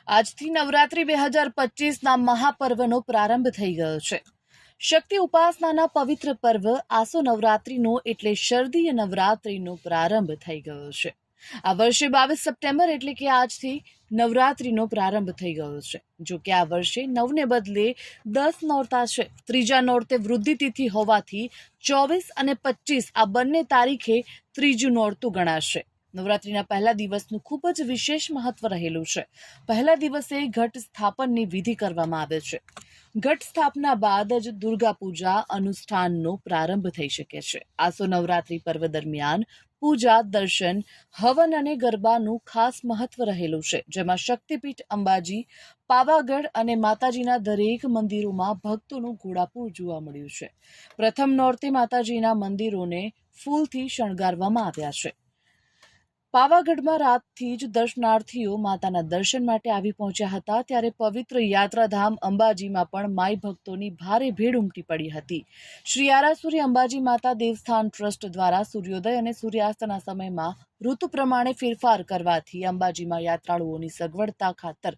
આજથી નવરાત્રી 2025ના મહાપર્વનો પ્રારંભ થઈ ગયો છે. શક્તિ ઉપાસનાના પવિત્ર પર્વ આસો નવરાત્રીનો એટલે શરદીય નવરાત્રીનો પ્રારંભ થઈ ગયો છે. આ વર્ષે 22 સપ્ટેમ્બર એટલે કે આજથી નવરાત્રીનો પ્રારંભ થઈ ગયો છે. જો કે આ વર્ષે 9ને બદલે 10 નોરતા છે. ત્રીજા નોરતે વૃદ્ધિ તિથિ હોવાથી 24 અને 25 આ બંને તારીખે ત્રીજું નોરતું ગણાશે. નવરાત્રીના પહેલા દિવસનું ખૂબ જ વિશેષ મહત્વ રહેલું છે. પહેલા દિવસે ઘટ સ્થાપનની વિધિ કરવામાં આવે છે. ઘટ સ્થાપના બાદ જ દુર્ગા પૂજા અનુષ્ઠાનનો પ્રારંભ થઈ શકે છે. આસો નવરાત્રી પર્વ દરમિયાન પૂજા, દર્શન, હવન અને ગરબાનું ખાસ મહત્વ રહેલું છે, જેમાં શક્તિપીઠ અંબાજી, પાવાગઢ અને માતાજીના દરેક મંદિરોમાં ભક્તોનું ઘોડાપૂર જોવા મળ્યું છે. પ્રથમ નોરતે માતાજીના મંદિરોને ફૂલથી શણગારવામાં આવ્યા છે. પાવાગઢમાં રાતથી જ દર્શનાર્થીઓ માતાના દર્શન માટે આવી પહોંચ્યા હતા. ત્યારે પવિત્ર યાત્રાધામ અંબાજીમાં પણ માઈ ભક્તોની ભારે ભીડ ઉમટી પડી હતી. શ્રી આરાસુરી અંબાજી માતા દેવસ્થાન ટ્રસ્ટ દ્વારા સૂર્યોદય અને સૂર્યાસ્તના સમયમાં ઋતુ પ્રમાણે ફેરફાર કરવાથી અંબાજીમાં યાત્રાળુઓની સગવડતા ખાતર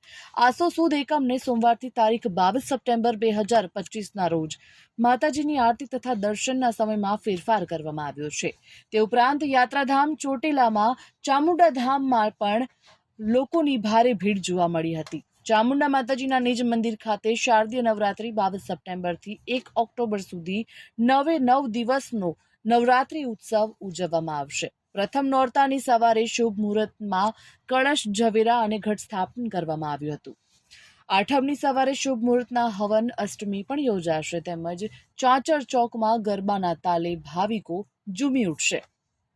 આસો સુદ એકમને સોમવારથી તારીખ 22 સપ્ટેમ્બર 2025ના રોજ માતાજીની આરતી તથા દર્શનના સમયમાં ફેરફાર કરવામાં આવ્યો છે. તે ઉપરાંત યાત્રાધામ ચોટીલામાં ચામુંડા ધામમાં પણ લોકોની ભારે ભીડ જોવા મળી હતી. ચામુંડા માતાજીના નિજ મંદિર ખાતે શારદીય નવરાત્રી 22 સપ્ટેમ્બરથી 1 ઓક્ટોબર સુધી 9 દિવસનો નવરાત્રી ઉત્સવ ઉજવવામાં આવશે. પ્રથમ નોરતાની સવારે શુભ મુહૂર્તમાં કળશ, ઝવેરા અને ઘટ સ્થાપન કરવામાં આવ્યું હતું. આઠમની સવારે શુભ મુહૂર્તના હવન, અષ્ટમી પણ યોજાશે તેમજ ચાચર ચોકમાં ગરબાના તાલે ભાવિકો ઝૂમી ઉઠશે.